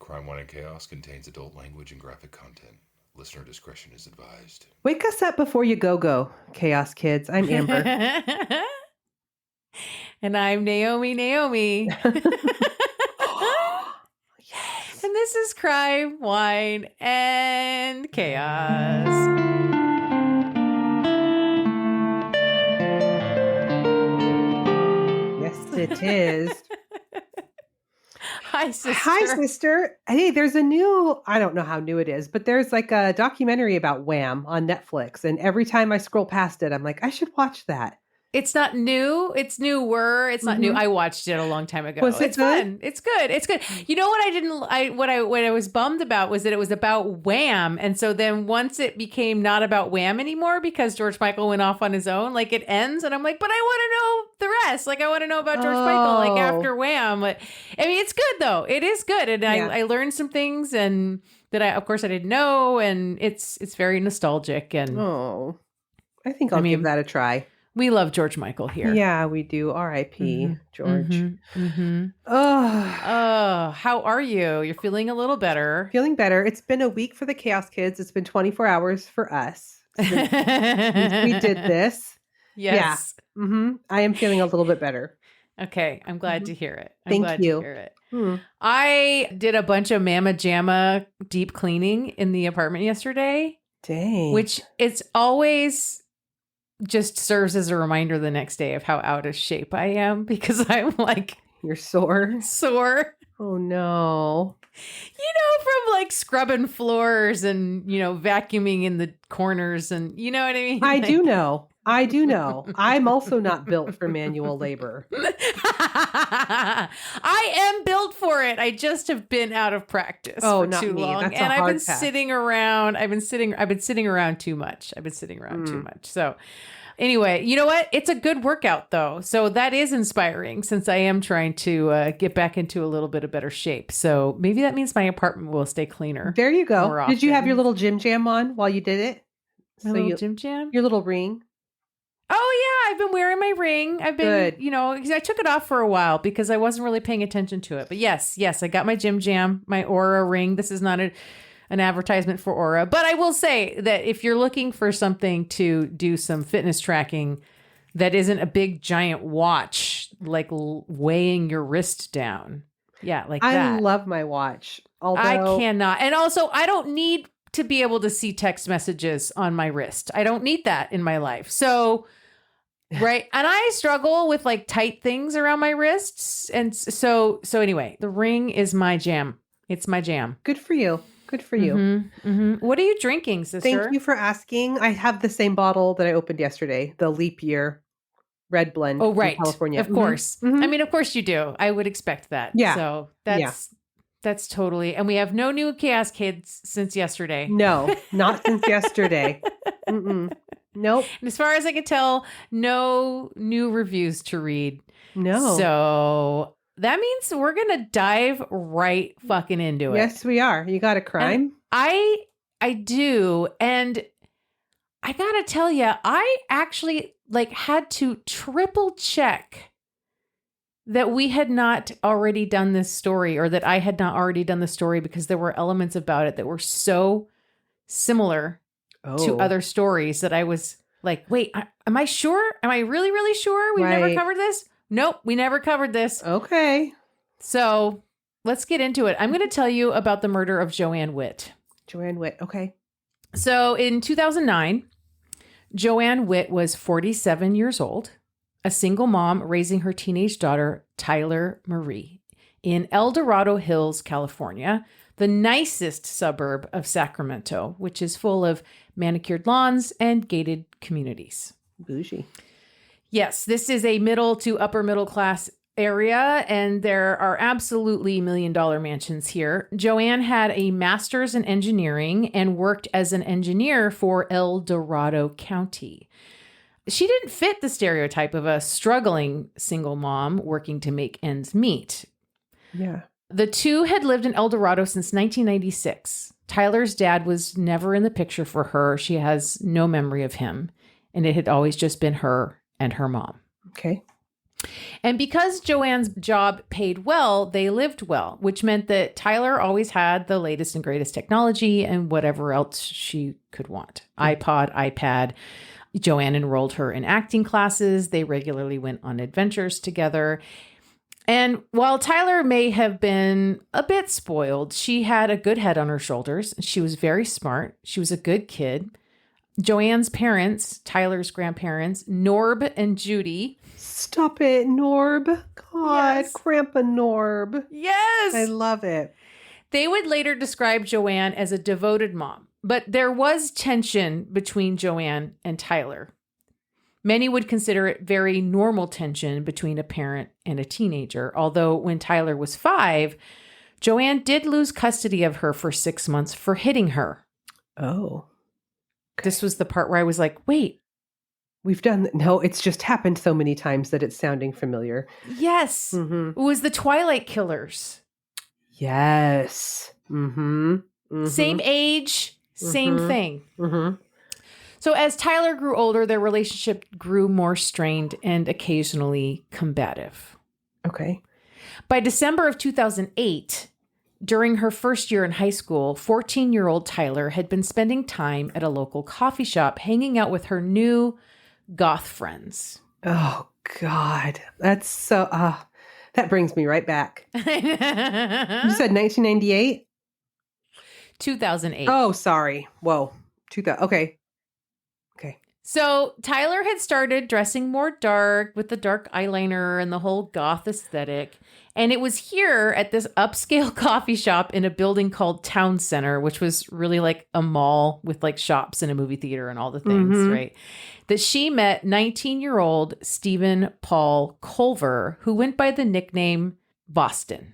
Crime, Wine, and Chaos contains adult language and graphic content. Listener discretion is advised. Wake us up before you go, Chaos Kids. I'm Amber. And I'm Naomi. Yes. And this is Crime, Wine, and Chaos. Yes, it is. Hi, sister. Hi, sister. Hey, there's a new, I don't know how new it is, but there's like a documentary about Wham on Netflix. And every time I scroll past it, I'm like, I should watch that. It's not new. It's newer. It's not new. I watched it a long time ago. Was it it's good? fun. It's good. It's good. You know what what I was bummed about was that it was about Wham. And so then once it became not about Wham anymore because George Michael went off on his own, like it ends. And I'm like, but I want to know the rest. Like I want to know about George Michael, like after Wham. But, I mean, it's good though. It is good. And I learned some things and that of course I didn't know. And it's very nostalgic. And I think I'll give that a try. We love George Michael here. Yeah, we do. R.I.P. George. Oh, how are you? You're feeling a little better. Feeling better. It's been a week for the Chaos Kids. It's been 24 hours for us since we did this. Yes. Yeah. I am feeling a little bit better. Okay. I'm glad to hear it. Thank you. To hear it. I did a bunch of Mama Jamma deep cleaning in the apartment yesterday. Dang. Which it's always just serves as a reminder the next day of how out of shape I am because I'm like, you're sore. Oh no. From like scrubbing floors and, vacuuming in the corners and you know what I mean? I do know. I'm also not built for manual labor. I am built for it. I just have been out of practice for too long. That's and I've been path. sitting around. I've been sitting around too much. So anyway, you know what? It's a good workout though. So that is inspiring since I am trying to get back into a little bit of better shape. So maybe that means my apartment will stay cleaner. There you go. Did you have your little gym jam on while you did it? Gym jam? Your little ring? Oh, yeah. I've been wearing my ring. I've been, Good. Because I took it off for a while because I wasn't really paying attention to it. But yes, I got my Gym Jam, my Aura ring. This is not an advertisement for Aura. But I will say that if you're looking for something to do some fitness tracking that isn't a big giant watch, like weighing your wrist down. Yeah, like that. I love my watch. Although I cannot. And also, I don't need to be able to see text messages on my wrist. I don't need that in my life. So, right. And I struggle with like tight things around my wrists. And so anyway, the ring is my jam. It's my jam. Good for you. What are you drinking, sister? Thank you for asking. I have the same bottle that I opened yesterday, the Leap Year Red Blend. Oh, right. From California. Of course. I mean, of course you do. I would expect that. Yeah. So that's totally. And we have no new Chaos Kids since yesterday. No, not since yesterday. Nope. And as far as I can tell, no new reviews to read. No. So that means we're going to dive right fucking into it. Yes, we are. You got a crime? And I do. And I got to tell you, I actually had to triple check that we had not already done this story or that I had not already done the story because there were elements about it that were so similar to other stories that I was like, wait, am I sure? Am I really, really sure we've never covered this? Nope, we never covered this. Okay. So let's get into it. I'm going to tell you about the murder of Joanne Witt. Joanne Witt. Okay. So in 2009, Joanne Witt was 47 years old, a single mom raising her teenage daughter, Tyler Marie, in El Dorado Hills, California, the nicest suburb of Sacramento, which is full of manicured lawns and gated communities. Bougie. Yes, this is a middle to upper middle class area, and there are absolutely $1 million mansions here. Joanne had a master's in engineering and worked as an engineer for El Dorado County. She didn't fit the stereotype of a struggling single mom working to make ends meet. Yeah. The two had lived in El Dorado since 1996. Tyler's dad was never in the picture for her. She has no memory of him, and it had always just been her and her mom. Okay. And because Joanne's job paid well, they lived well, which meant that Tyler always had the latest and greatest technology and whatever else she could want. iPod, iPad. Joanne enrolled her in acting classes. They regularly went on adventures together. And while Tyler may have been a bit spoiled, she had a good head on her shoulders. She was very smart. She was a good kid. Joanne's parents, Tyler's grandparents, Norb and Judy. Stop it, Norb. God, Yes. Grandpa Norb. Yes. I love it. They would later describe Joanne as a devoted mom, but there was tension between Joanne and Tyler. Many would consider it very normal tension between a parent and a teenager, although when Tyler was 5, Joanne did lose custody of her for 6 months for hitting her. Oh. This was the part where I was like, wait. We've done, no, it's just happened so many times that it's sounding familiar. Yes. Mm-hmm. It was the Twilight Killers. Yes. Mm-hmm. Mm-hmm. Same age, same Mhm. thing. Mm-hmm. So as Tyler grew older, their relationship grew more strained and occasionally combative. Okay. By December of 2008, during her first year in high school, 14-year-old Tyler had been spending time at a local coffee shop hanging out with her new goth friends. Oh, God. That's so, that brings me right back. You said 1998? 2008. Oh, sorry. Whoa. 2000. Okay. Okay. So Tyler had started dressing more dark with the dark eyeliner and the whole goth aesthetic. And it was here at this upscale coffee shop in a building called Town Center, which was really like a mall with like shops and a movie theater and all the things, Mhm. right? That she met 19-year-old Stephen Paul Culver, who went by the nickname Boston.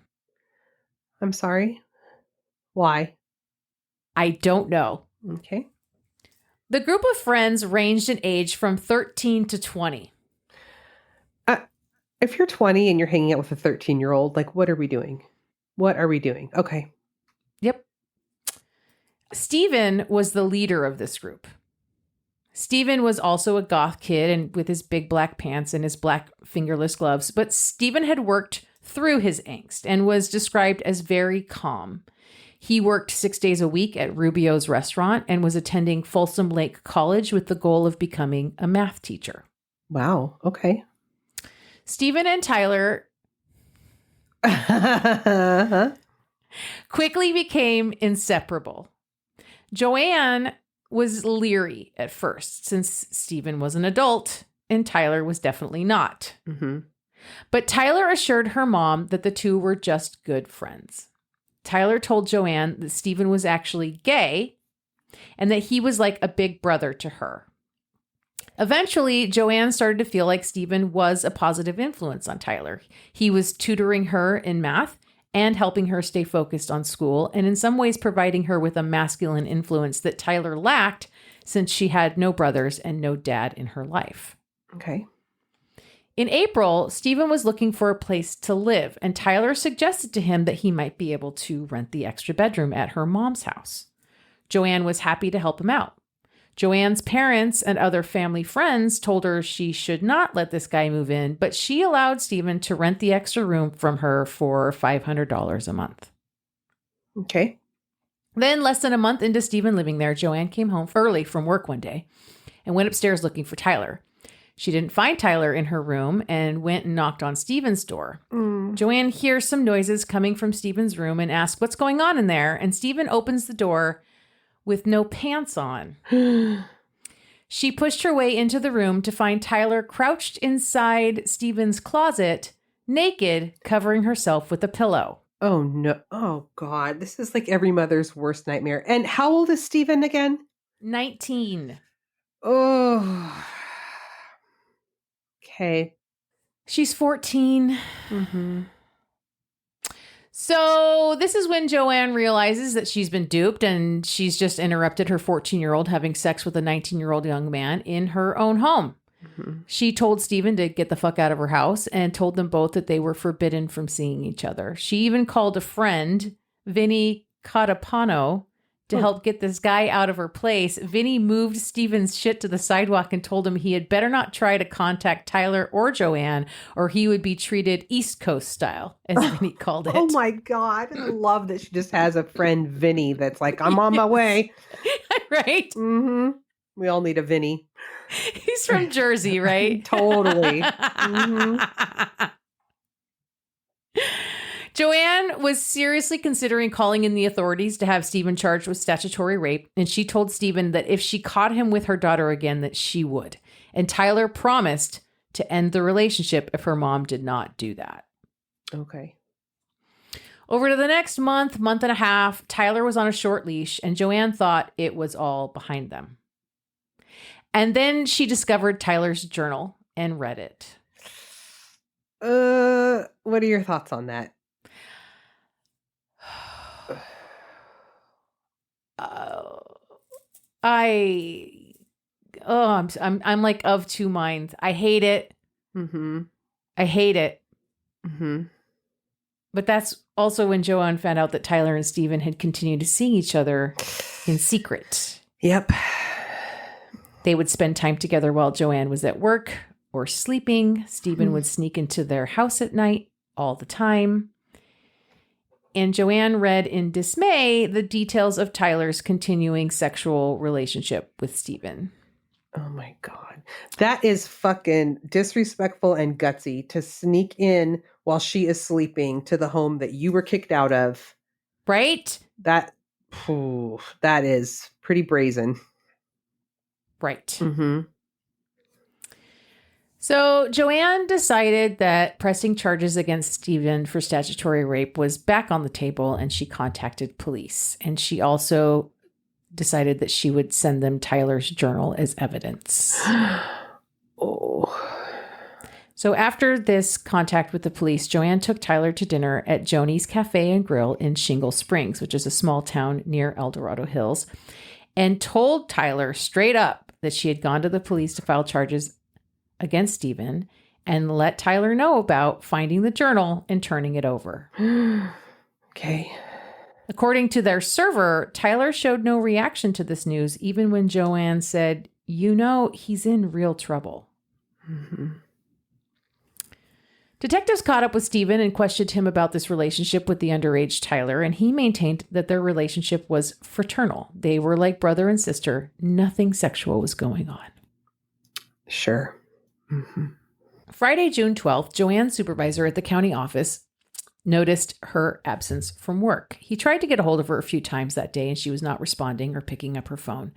I'm sorry. Why? I don't know. Okay. The group of friends ranged in age from 13 to 20. If you're 20 and you're hanging out with a 13-year-old, like, what are we doing? What are we doing? Okay. Yep. Stephen was the leader of this group. Stephen was also a goth kid and with his big black pants and his black fingerless gloves, but Stephen had worked through his angst and was described as very calm. He worked 6 days a week at Rubio's restaurant and was attending Folsom Lake College with the goal of becoming a math teacher. Wow. Okay. Stephen and Tyler quickly became inseparable. Joanne was leery at first since Stephen was an adult and Tyler was definitely not. Mm-hmm. But Tyler assured her mom that the two were just good friends. Tyler told Joanne that Stephen was actually gay and that he was like a big brother to her. Eventually, Joanne started to feel like Stephen was a positive influence on Tyler. He was tutoring her in math and helping her stay focused on school, and in some ways providing her with a masculine influence that Tyler lacked since she had no brothers and no dad in her life. Okay. In April, Stephen was looking for a place to live, and Tyler suggested to him that he might be able to rent the extra bedroom at her mom's house. Joanne was happy to help him out. Joanne's parents and other family friends told her she should not let this guy move in, but she allowed Stephen to rent the extra room from her for $500 a month. Okay. Then, less than a month into Stephen living there, Joanne came home early from work one day and went upstairs looking for Tyler. She didn't find Tyler in her room and went and knocked on Stephen's door. Joanne hears some noises coming from Stephen's room and asks, "What's going on in there?" And Stephen opens the door with no pants on. She pushed her way into the room to find Tyler crouched inside Stephen's closet, naked, covering herself with a pillow. Oh, no. Oh, God. This is like every mother's worst nightmare. And how old is Stephen again? 19. Oh. Okay. She's 14. Mm-hmm. So this is when Joanne realizes that she's been duped and she's just interrupted her 14-year-old having sex with a 19-year-old young man in her own home. Mm-hmm. She told Stephen to get the fuck out of her house and told them both that they were forbidden from seeing each other. She even called a friend, Vinny Catapano, to help get this guy out of her place, Vinny moved Steven's shit to the sidewalk and told him he had better not try to contact Tyler or Joanne, or he would be treated East Coast style, as Vinny called it. Oh my God. I love that she just has a friend, Vinny, that's like, I'm on my way. Right? Mm-hmm. We all need a Vinny. He's from Jersey, right? Totally. Mm-hmm. Joanne was seriously considering calling in the authorities to have Stephen charged with statutory rape, and she told Stephen that if she caught him with her daughter again, that she would. And Tyler promised to end the relationship if her mom did not do that. Okay. Over to the next month and a half, Tyler was on a short leash, and Joanne thought it was all behind them. And then she discovered Tyler's journal and read it. What are your thoughts on that? I'm like of two minds. I hate it. Mm-hmm. I hate it. Mm-hmm. But that's also when Joanne found out that Tyler and Stephen had continued to see each other in secret. Yep. They would spend time together while Joanne was at work or sleeping. Stephen would sneak into their house at night all the time. And Joanne read in dismay the details of Tyler's continuing sexual relationship with Stephen. Oh my God. That is fucking disrespectful and gutsy to sneak in while she is sleeping to the home that you were kicked out of. Right? That is pretty brazen. Right. Mm-hmm. So Joanne decided that pressing charges against Stephen for statutory rape was back on the table, and she contacted police. And she also decided that she would send them Tyler's journal as evidence. Oh. So after this contact with the police, Joanne took Tyler to dinner at Joni's Cafe and Grill in Shingle Springs, which is a small town near El Dorado Hills, and told Tyler straight up that she had gone to the police to file charges against Stephen and let Tyler know about finding the journal and turning it over. Okay. According to their server, Tyler showed no reaction to this news, even when Joanne said, he's in real trouble. Mm-hmm. Detectives caught up with Stephen and questioned him about this relationship with the underage Tyler, and he maintained that their relationship was fraternal. They were like brother and sister. Nothing sexual was going on. Sure. Mm-hmm. Friday, June 12th, Joanne's supervisor at the county office noticed her absence from work. He tried to get a hold of her a few times that day, and she was not responding or picking up her phone.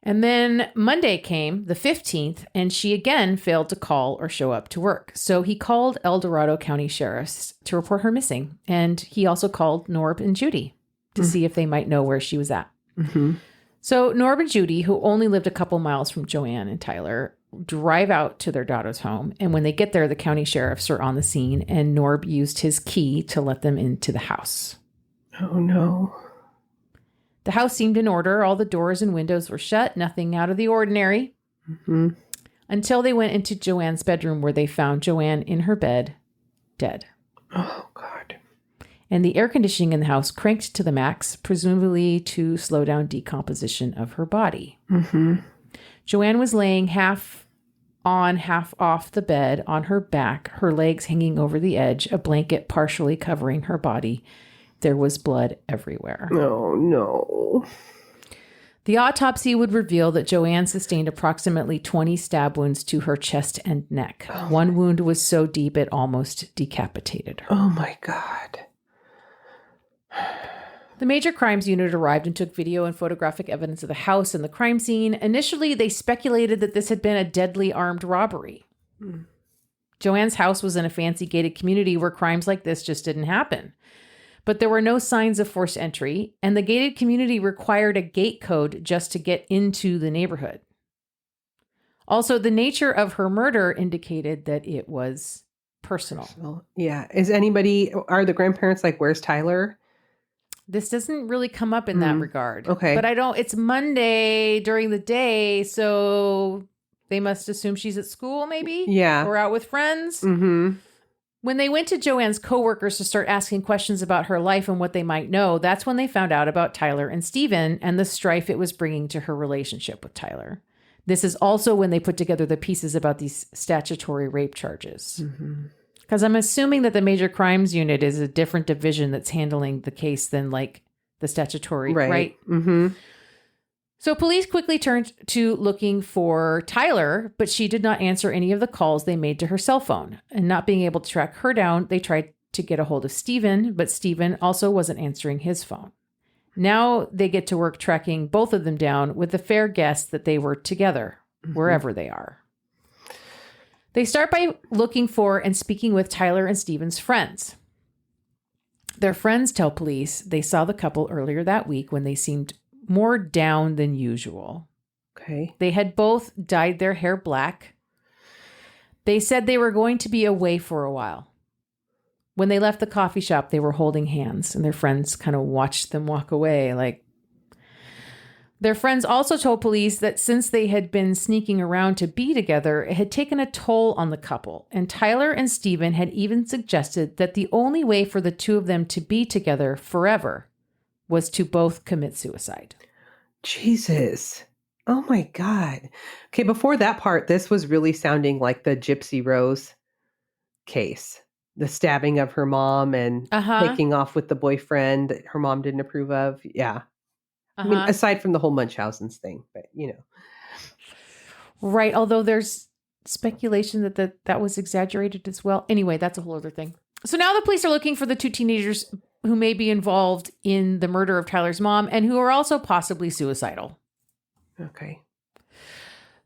And then Monday came, the 15th, and she again failed to call or show up to work. So he called El Dorado County Sheriff's to report her missing. And he also called Norb and Judy to see if they might know where she was at. Mm-hmm. So Norb and Judy, who only lived a couple miles from Joanne and Tyler, drive out to their daughter's home. And when they get there, the county sheriffs are on the scene, and Norb used his key to let them into the house. Oh, no. The house seemed in order. All the doors and windows were shut, nothing out of the ordinary. Mm-hmm. Until they went into Joanne's bedroom, where they found Joanne in her bed, dead. Oh, God. And the air conditioning in the house cranked to the max, presumably to slow down decomposition of her body. Mm-hmm. Joanne was laying half on, half off the bed on her back, her legs hanging over the edge, a blanket partially covering her body. There was blood everywhere. Oh, no. The autopsy would reveal that Joanne sustained approximately 20 stab wounds to her chest and neck. Oh. One wound was so deep it almost decapitated her. Oh, my God. The major crimes unit arrived and took video and photographic evidence of the house and the crime scene. Initially, they speculated that this had been a deadly armed robbery. Joanne's house was in a fancy gated community where crimes like this just didn't happen. But there were no signs of forced entry, and the gated community required a gate code just to get into the neighborhood. Also, the nature of her murder indicated that it was personal. Well, yeah. Are the grandparents like, where's Tyler? This doesn't really come up in that regard. Okay. But it's Monday during the day, so they must assume she's at school maybe? Yeah. Or out with friends. Mm-hmm. When they went to Joanne's coworkers to start asking questions about her life and what they might know, that's when they found out about Tyler and Stephen and the strife it was bringing to her relationship with Tyler. This is also when they put together the pieces about these statutory rape charges. Because I'm assuming that the Major Crimes Unit is a different division that's handling the case than like the statutory, right? Mm-hmm. So police quickly turned to looking for Tyler, but she did not answer any of the calls they made to her cell phone. And not being able to track her down, they tried to get a hold of Stephen, but Stephen also wasn't answering his phone. Now they get to work tracking both of them down with the fair guess that they were together, wherever they are. They start by looking for and speaking with Tyler and Stephen's friends. Their friends tell police they saw the couple earlier that week when they seemed more down than usual. Okay. They had both dyed their hair black. They said they were going to be away for a while. When they left the coffee shop, they were holding hands, and their friends kind of watched them walk away. Their friends also told police that since they had been sneaking around to be together, it had taken a toll on the couple. And Tyler and Stephen had even suggested that the only way for the two of them to be together forever was to both commit suicide. Jesus. Oh my God. Okay, before that part, this was really sounding like the Gypsy Rose case. The stabbing of her mom and taking off with the boyfriend that her mom didn't approve of. Yeah. I mean, aside from the whole Munchausen's thing, but you know. Right. Although there's speculation that was exaggerated as well. Anyway, that's a whole other thing. So now the police are looking for the two teenagers who may be involved in the murder of Tyler's mom and who are also possibly suicidal. Okay.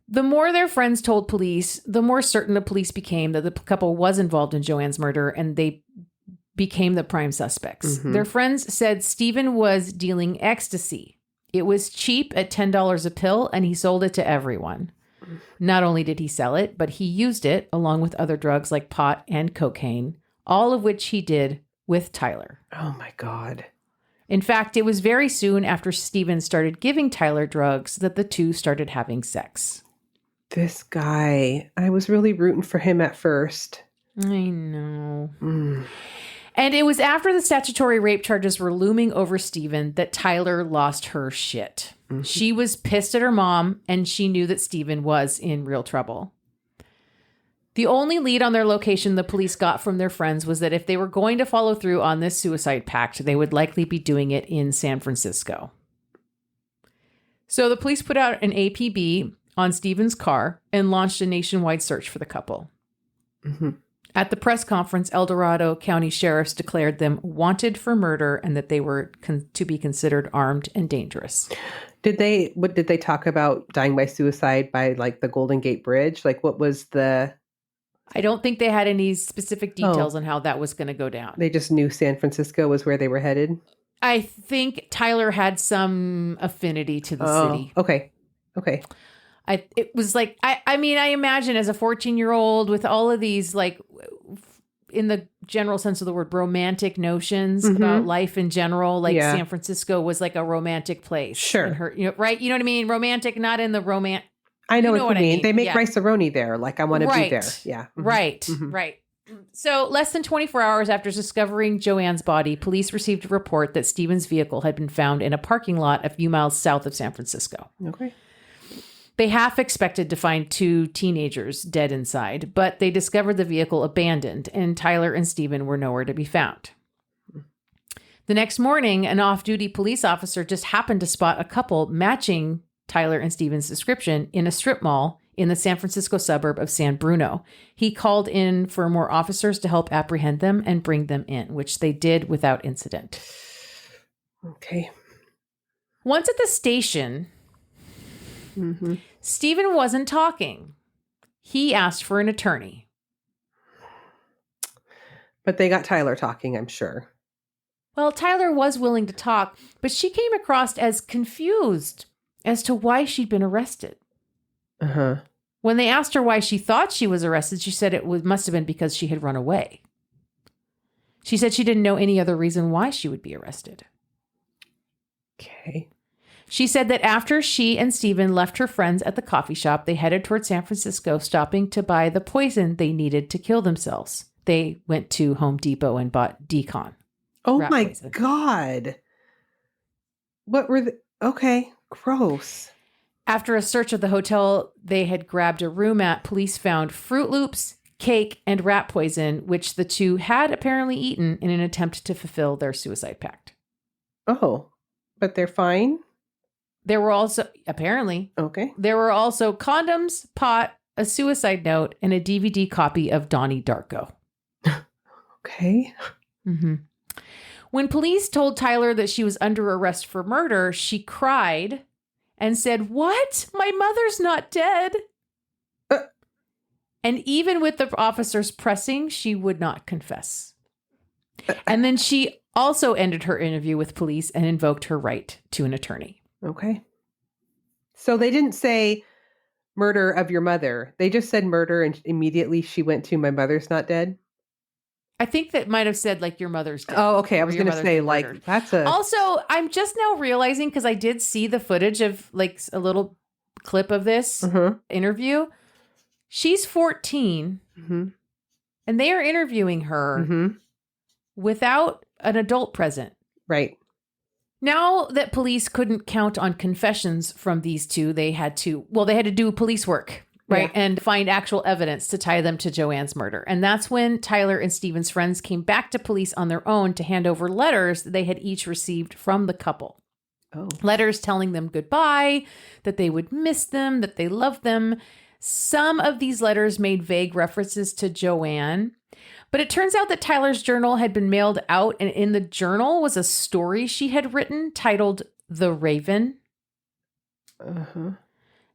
The more their friends told police, the more certain the police became that the couple was involved in Joanne's murder, and they became the prime suspects. Their friends said Stephen was dealing ecstasy. It was cheap at $10 a pill, and he sold it to everyone. Not only did he sell it, but he used it along with other drugs like pot and cocaine, all of which he did with Tyler. Oh my God. In fact, it was very soon after Stephen started giving Tyler drugs that the two started having sex. This guy, I was really rooting for him at first. I know. And it was after the statutory rape charges were looming over Stephen that Tyler lost her shit. She was pissed at her mom, and she knew that Stephen was in real trouble. The only lead on their location the police got from their friends was that if they were going to follow through on this suicide pact, they would likely be doing it in San Francisco. So the police put out an APB on Stephen's car and launched a nationwide search for the couple. At the press conference, El Dorado County sheriffs declared them wanted for murder and that they were to be considered armed and dangerous. Did they talk about dying by suicide by like the Golden Gate Bridge? Like what was the... I don't think they had any specific details on how that was going to go down. They just knew San Francisco was where they were headed? I think Tyler had some affinity to the city. Okay. It was like, I mean, I imagine as a 14-year-old with all of these, like, in the general sense of the word, romantic notions about life in general, like San Francisco was like a romantic place. Sure. Right? You know what I mean? Romantic, not in the romance. I know what you mean. They make rice-a-roni there. Like, I want to be there. Yeah. Right. So less than 24 hours after discovering Joanne's body, police received a report that Stephen's vehicle had been found in a parking lot a few miles south of San Francisco. Okay. They half expected to find two teenagers dead inside, but they discovered the vehicle abandoned, and Tyler and Stephen were nowhere to be found. The next morning, an off-duty police officer just happened to spot a couple matching Tyler and Stephen's description in a strip mall in the San Francisco suburb of San Bruno. He called in for more officers to help apprehend them and bring them in, which they did without incident. Okay. Once at the station, Stephen wasn't talking. He asked for an attorney. But they got Tyler talking, I'm sure. Well, Tyler was willing to talk, but she came across as confused as to why she'd been arrested. When they asked her why she thought she was arrested, she said must have been because she had run away. She said she didn't know any other reason why she would be arrested. Okay. She said that after she and Stephen left her friends at the coffee shop, they headed toward San Francisco, stopping to buy the poison they needed to kill themselves. they went to Home Depot and bought Decon. Oh rat my poison. God. What were the... Okay, gross. After a search of the hotel they had grabbed a room at, police found Fruit Loops, cake, and rat poison, which the two had apparently eaten in an attempt to fulfill their suicide pact. Oh, but they're fine? There were also, apparently, Okay. there were also condoms, pot, a suicide note, and a DVD copy of Donnie Darko. Okay. Mm-hmm. When police told Tyler that she was under arrest for murder, she cried and said, "What? My mother's not dead." And even with the officers pressing, she would not confess. And then she also ended her interview with police and invoked her right to an attorney. Okay. So they didn't say murder of your mother. They just said murder, and immediately she went to my mother's not dead. I think that might have said like your mother's dead. Oh, okay. I Or was your going to mother's say been like murdered. that's a... Also, I'm just now realizing, because I did see the footage of like a little clip of this interview. She's 14 and they are interviewing her without an adult present. Right. Now that police couldn't count on confessions from these two, they had to do police work, right? Yeah. And find actual evidence to tie them to Joanne's murder. And that's when Tyler and Stephen's friends came back to police on their own to hand over letters that they had each received from the couple. Oh. Letters telling them goodbye, that they would miss them, that they loved them. Some of these letters made vague references to Joanne. But it turns out that Tyler's journal had been mailed out, and in the journal was a story she had written titled The Raven.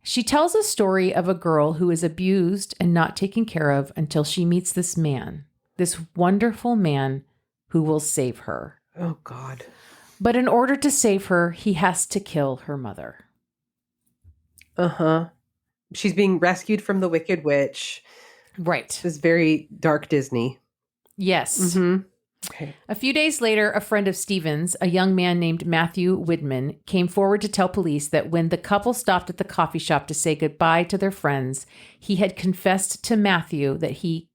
She tells a story of a girl who is abused and not taken care of until she meets this man, this wonderful man who will save her. Oh, God. But in order to save her, he has to kill her mother. She's being rescued from the Wicked Witch. Right. This is very dark Disney. Yes. Okay. A few days later, a friend of Stephen's, a young man named Matthew Widman, came forward to tell police that when the couple stopped at the coffee shop to say goodbye to their friends, he had confessed to Matthew that he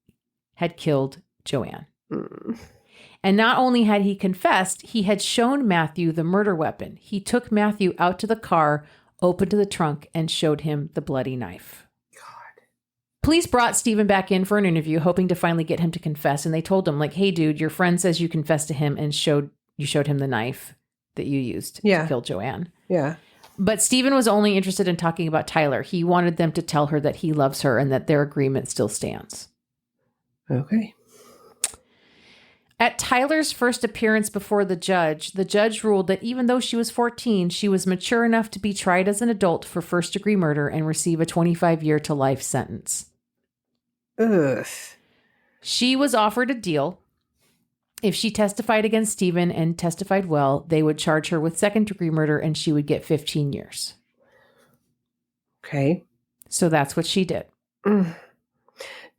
had killed Joanne. And not only had he confessed, he had shown Matthew the murder weapon. He took Matthew out to the car, opened the trunk, and showed him the bloody knife. Police brought Stephen back in for an interview, hoping to finally get him to confess. And they told him, like, "Hey, dude, your friend says you confessed to him and you showed him the knife that you used to kill Joanne." Yeah. But Stephen was only interested in talking about Tyler. He wanted them to tell her that he loves her and that their agreement still stands. Okay. At Tyler's first appearance before the judge ruled that even though she was 14, she was mature enough to be tried as an adult for first-degree murder and receive a 25-year to life sentence. Ugh. She was offered a deal. If she testified against Stephen and testified well, they would charge her with second-degree murder and she would get 15 years. Okay. So that's what she did.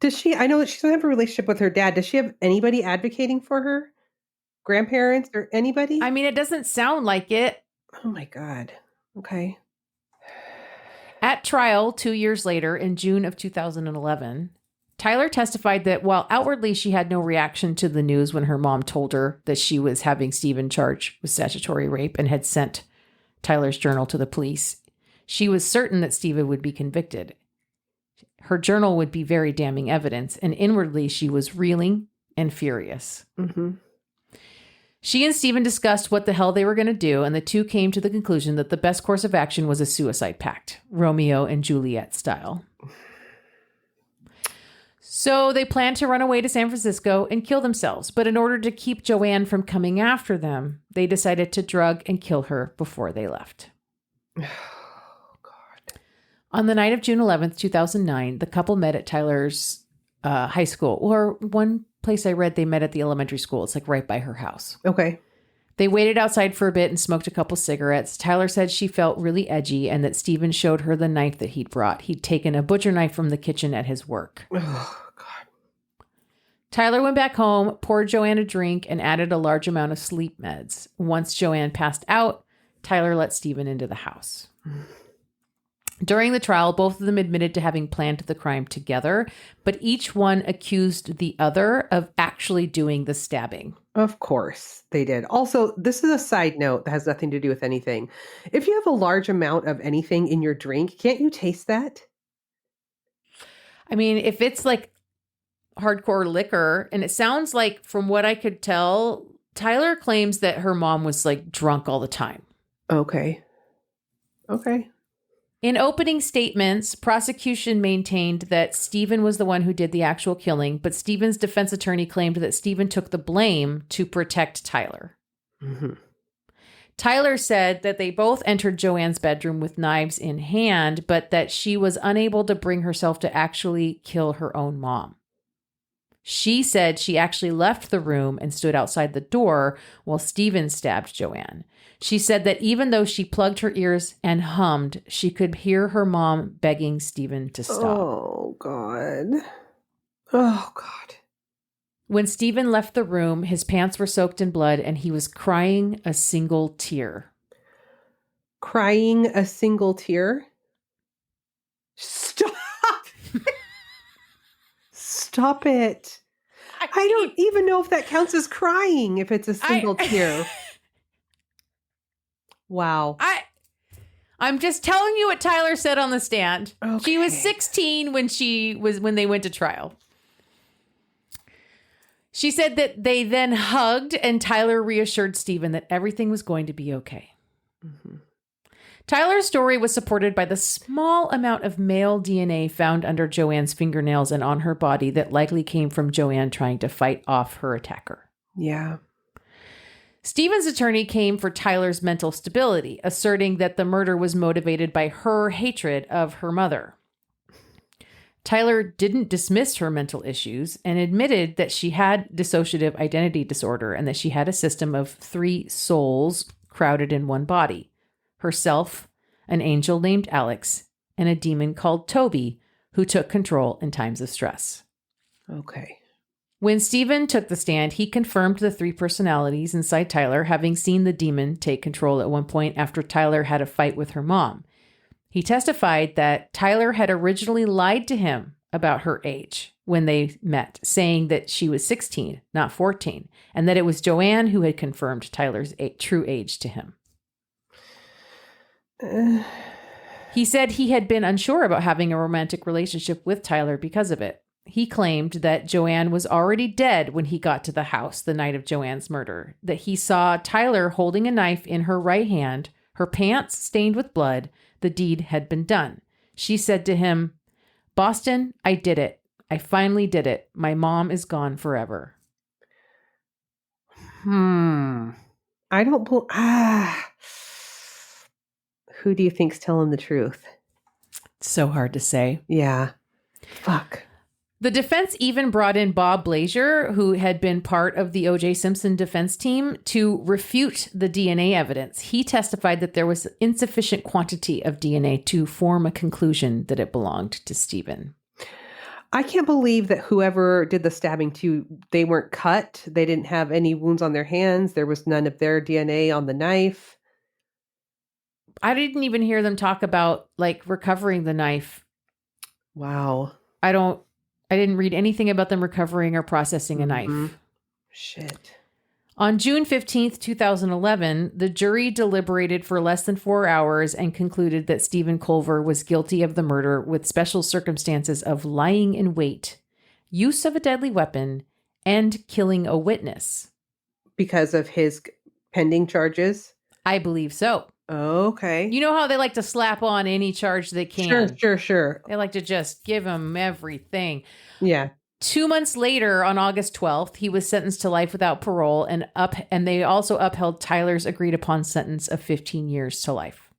Does she, I know that she doesn't have a relationship with her dad. Does she have anybody advocating for her? Grandparents or anybody? I mean, it doesn't sound like it. Oh my God. Okay. At trial 2 years later, in June of 2011, Tyler testified that while outwardly she had no reaction to the news when her mom told her that she was having Stephen charged with statutory rape and had sent Tyler's journal to the police, she was certain that Stephen would be convicted. Her journal would be very damning evidence, and inwardly she was reeling and furious. She and Stephen discussed what the hell they were going to do, and the two came to the conclusion that the best course of action was a suicide pact, Romeo and Juliet style. So they planned to run away to San Francisco and kill themselves, but in order to keep Joanne from coming after them, they decided to drug and kill her before they left. On the night of June 11th, 2009, the couple met at Tyler's high school, or one place I read they met at the elementary school. It's like right by her house. Okay. They waited outside for a bit and smoked a couple cigarettes. Tyler said she felt really edgy and that Stephen showed her the knife that he'd brought. He'd taken a butcher knife from the kitchen at his work. Oh, God. Tyler went back home, poured Joanne a drink, and added a large amount of sleep meds. Once Joanne passed out, Tyler let Stephen into the house. During the trial, both of them admitted to having planned the crime together, but each one accused the other of actually doing the stabbing. Of course they did. Also, this is a side note that has nothing to do with anything. If you have a large amount of anything in your drink, can't you taste that? I mean, if it's like hardcore liquor, and it sounds like, from what I could tell, Tyler claims that her mom was like drunk all the time. Okay. In opening statements, prosecution maintained that Stephen was the one who did the actual killing, but Stephen's defense attorney claimed that Stephen took the blame to protect Tyler. Mm-hmm. Tyler said that they both entered Joanne's bedroom with knives in hand, but that she was unable to bring herself to actually kill her own mom. She said she actually left the room and stood outside the door while Stephen stabbed Joanne. She said that even though she plugged her ears and hummed, she could hear her mom begging Stephen to stop. Oh, God. Oh, God. When Stephen left the room, his pants were soaked in blood and he was crying a single tear. Crying a single tear? Stop! Stop it. I don't even know if that counts as crying if it's a single tear. Wow. I'm just telling you what Tyler said on the stand. Okay. She was 16 when they went to trial. She said that they then hugged and Tyler reassured Stephen that everything was going to be okay. Mm-hmm. Tyler's story was supported by the small amount of male DNA found under Joanne's fingernails and on her body that likely came from Joanne trying to fight off her attacker. Yeah. Stephen's attorney came for Tyler's mental stability, asserting that the murder was motivated by her hatred of her mother. Tyler didn't dismiss her mental issues and admitted that she had dissociative identity disorder and that she had a system of 3 souls crowded in one body: herself, an angel named Alex, and a demon called Toby, who took control in times of stress. Okay. When Stephen took the stand, he confirmed the 3 personalities inside Tyler, having seen the demon take control at one point after Tyler had a fight with her mom. He testified that Tyler had originally lied to him about her age when they met, saying that she was 16, not 14, and that it was Joanne who had confirmed Tyler's true age to him. He said he had been unsure about having a romantic relationship with Tyler because of it. He claimed that Joanne was already dead when he got to the house the night of Joanne's murder, that he saw Tyler holding a knife in her right hand, her pants stained with blood. The deed had been done. She said to him, "Boston, I did it. I finally did it. My mom is gone forever." I don't Who do you think's telling the truth? It's so hard to say. Yeah. Fuck. The defense even brought in Bob Blazier, who had been part of the O.J. Simpson defense team, to refute the DNA evidence. He testified that there was insufficient quantity of DNA to form a conclusion that it belonged to Stephen. I can't believe that whoever did the stabbing too, they weren't cut. They didn't have any wounds on their hands. There was none of their DNA on the knife. I didn't even hear them talk about like recovering the knife. Wow. I didn't read anything about them recovering or processing a knife. Shit. On June 15th, 2011, the jury deliberated for less than 4 hours and concluded that Stephen Culver was guilty of the murder with special circumstances of lying in wait, use of a deadly weapon, and killing a witness. Because of his pending charges? I believe so. Okay. You know how they like to slap on any charge they can? Sure. They like to just give him everything. Yeah. 2 months later, on August 12th, he was sentenced to life without parole, and they also upheld Tyler's agreed upon sentence of 15 years to life.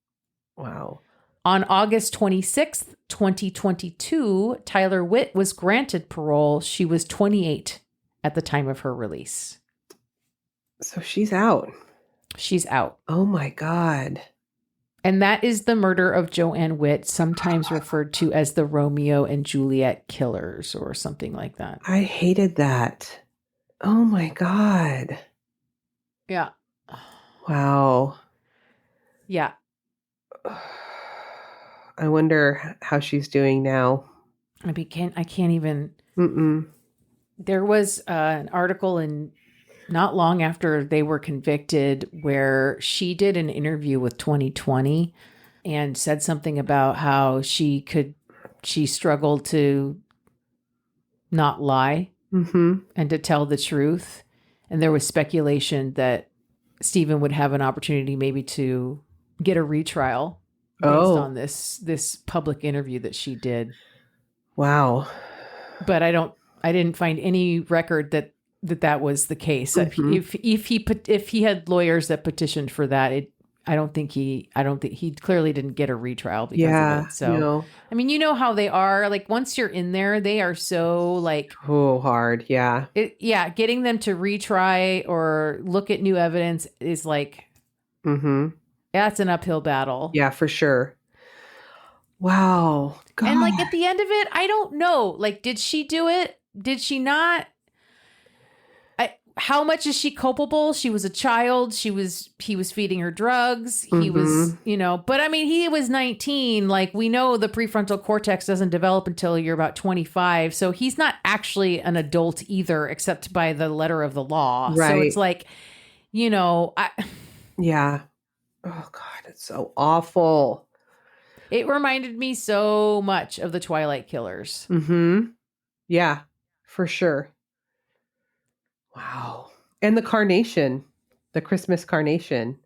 Wow. On August 26th, 2022, Tyler Witt was granted parole. She was 28 at the time of her release. So she's out. She's out. Oh my God. And that is the murder of Joanne Witt, sometimes referred to as the Romeo and Juliet Killers or something like that. I hated that. Oh my God. I wonder how she's doing now. I can't even. Mm-mm. There was an article in not long after they were convicted where she did an interview with 2020 and said something about how she struggled to not lie and to tell the truth. And there was speculation that Stephen would have an opportunity maybe to get a retrial based on this public interview that she did. Wow. But I didn't find any record that was the case. If he had lawyers that petitioned for that, I don't think he clearly didn't get a retrial because of it. So, no. I mean, you know how they are. Like once you're in there, they are so like hard. Yeah. Getting them to retry or look at new evidence is like, that's an uphill battle. Yeah, for sure. Wow. God. And like at the end of it, I don't know. Like, did she do it? Did she not? How much is she culpable? She was a child. He was feeding her drugs. He was, but I mean, he was 19. Like we know the prefrontal cortex doesn't develop until you're about 25. So he's not actually an adult either, except by the letter of the law. Right. So it's like, yeah. Oh God, it's so awful. It reminded me so much of the Twilight Killers. Yeah, for sure. Wow. And the carnation, the Christmas carnation.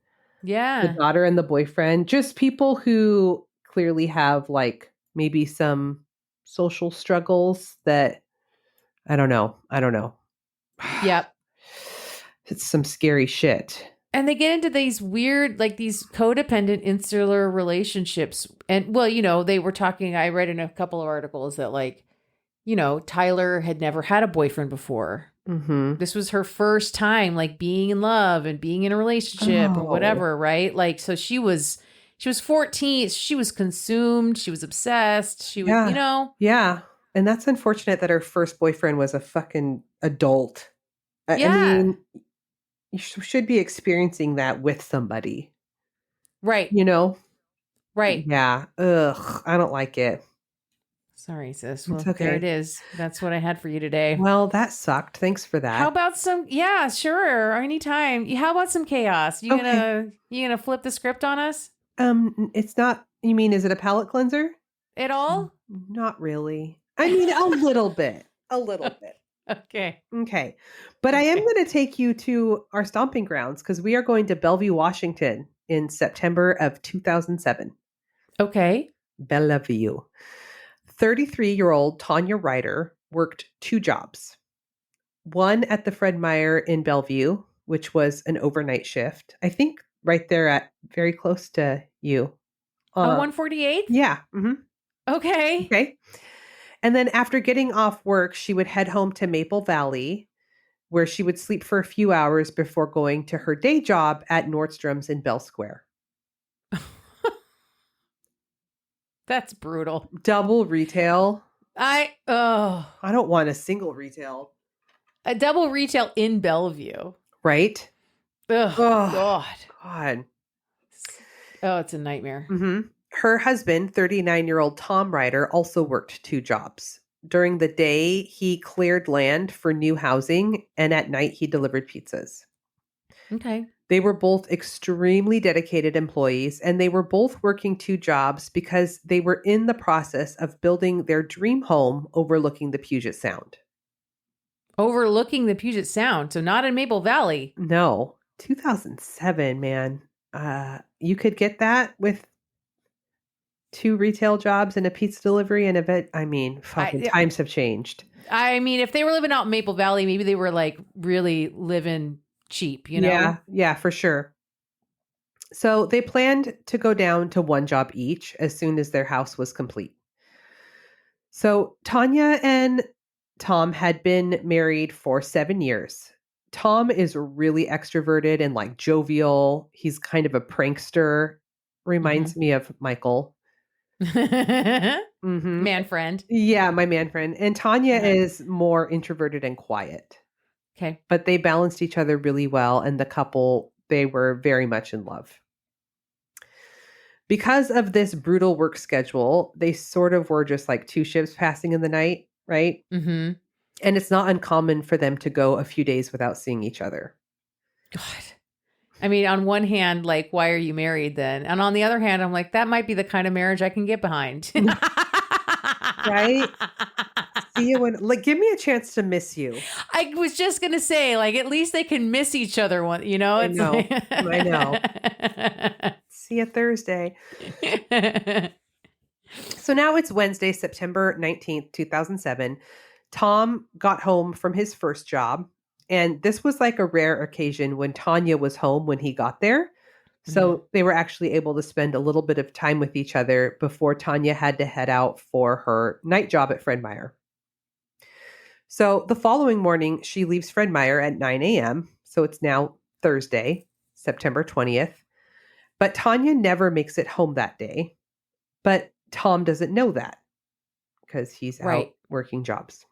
Yeah. The daughter and the boyfriend, just people who clearly have like maybe some social struggles that I don't know. Yep. It's some scary shit. And they get into these weird, like these codependent insular relationships. And well, they were talking, I read in a couple of articles that like, Tyler had never had a boyfriend before. This was her first time like being in love and being in a relationship or whatever. Right. Like, so she was 14. She was consumed. She was obsessed. She was, Yeah. And that's unfortunate that her first boyfriend was a fucking adult. Yeah. I mean, you should be experiencing that with somebody. Right. Right. Yeah. Ugh. I don't like it. Sorry, sis. Well, okay. There it is. That's what I had for you today. Well, that sucked. Thanks for that. How about some? Yeah, sure. Anytime. How about some chaos? You gonna flip the script on us? It's not. You mean, is it a palate cleanser? At all? Not really. I mean, a little bit. A little bit. Okay. But I am going to take you to our stomping grounds because we are going to Bellevue, Washington in September of 2007. Okay. Bellevue. 33-year-old Tanya Rider worked 2 jobs. One at the Fred Meyer in Bellevue, which was an overnight shift. I think right there at very close to you. 148? Yeah. Okay. And then after getting off work, she would head home to Maple Valley, where she would sleep for a few hours before going to her day job at Nordstrom's in Bell Square. That's brutal. Double retail. I don't want a single retail. A double retail in Bellevue. Right? Ugh, God. Oh, it's a nightmare. Her husband, 39-year-old Tom Rider, also worked 2 jobs. During the day, he cleared land for new housing, and at night, he delivered pizzas. Okay. They were both extremely dedicated employees, and they were both working 2 jobs because they were in the process of building their dream home overlooking the Puget Sound. Overlooking the Puget Sound, so not in Maple Valley. No, 2007, man. You could get that with 2 retail jobs and a pizza delivery and a vet. I mean, times have changed. I mean, if they were living out in Maple Valley, maybe they were like really living cheap, Yeah, for sure. So they planned to go down to 1 job each as soon as their house was complete. So Tanya and Tom had been married for 7 years. Tom is really extroverted and like jovial. He's kind of a prankster. Reminds me of Michael. Man friend. Yeah, my man friend. And Tanya is more introverted and quiet. Okay. But they balanced each other really well. And the couple, they were very much in love. Because of this brutal work schedule, they sort of were just like 2 shifts passing in the night, right? Mm-hmm. And it's not uncommon for them to go a few days without seeing each other. God. I mean, on one hand, like, why are you married then? And on the other hand, I'm like, that might be the kind of marriage I can get behind. Right? See you when, like, give me a chance to miss you. I was just going to say, like, at least they can miss each other one, you know? I know. See you Thursday. So now it's Wednesday, September 19th, 2007. Tom got home from his first job, and this was like a rare occasion when Tanya was home when he got there. So they were actually able to spend a little bit of time with each other before Tanya had to head out for her night job at Fred Meyer. So the following morning, she leaves Fred Meyer at 9 a.m. So it's now Thursday, September 20th. But Tanya never makes it home that day. But Tom doesn't know that because he's out working jobs.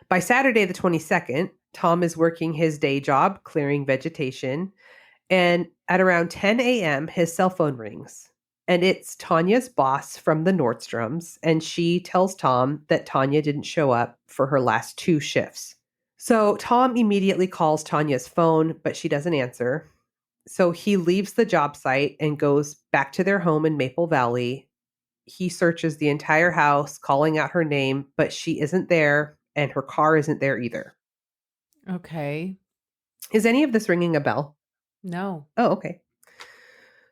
By Saturday, the 22nd, Tom is working his day job, clearing vegetation. And at around 10 a.m., his cell phone rings. And it's Tanya's boss from the Nordstroms. And she tells Tom that Tanya didn't show up for her last 2 shifts. So Tom immediately calls Tanya's phone, but she doesn't answer. So he leaves the job site and goes back to their home in Maple Valley. He searches the entire house, calling out her name, but she isn't there, and her car isn't there either. Okay. Is any of this ringing a bell? No. Oh, okay.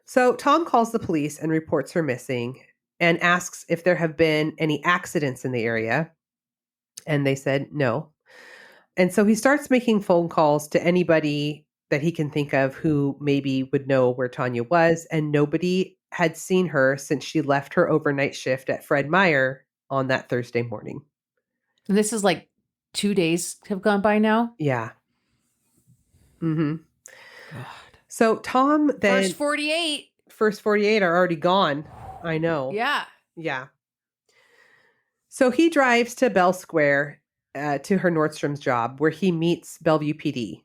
So Tom calls the police and reports her missing and asks if there have been any accidents in the area. And they said no. And so he starts making phone calls to anybody that he can think of who maybe would know where Tanya was. And nobody had seen her since she left her overnight shift at Fred Meyer on that Thursday morning. And this is like 2 days have gone by now? Yeah. Mm-hmm. God. So Tom then... First 48 are already gone. I know. Yeah. Yeah. So he drives to Bell Square to her Nordstrom's job where he meets Bellevue PD.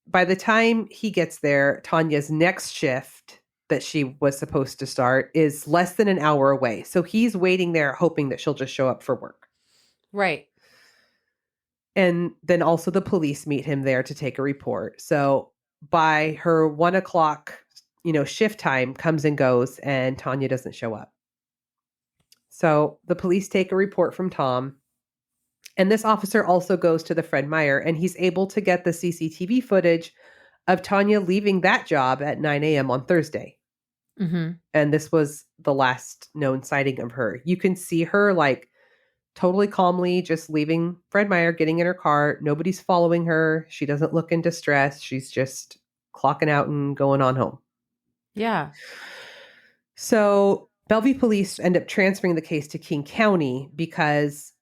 By the time he gets there, Tanya's next shift that she was supposed to start is less than an hour away. So he's waiting there hoping that she'll just show up for work. Right. And then also the police meet him there to take a report. So by her 1 o'clock, shift time comes and goes and Tanya doesn't show up. So the police take a report from Tom. And this officer also goes to the Fred Meyer and he's able to get the CCTV footage of Tanya leaving that job at 9 a.m. on Thursday. Mm-hmm. And this was the last known sighting of her. You can see her like totally calmly just leaving Fred Meyer, getting in her car. Nobody's following her. She doesn't look in distress. She's just clocking out and going on home. Yeah. So Bellevue police end up transferring the case to King County because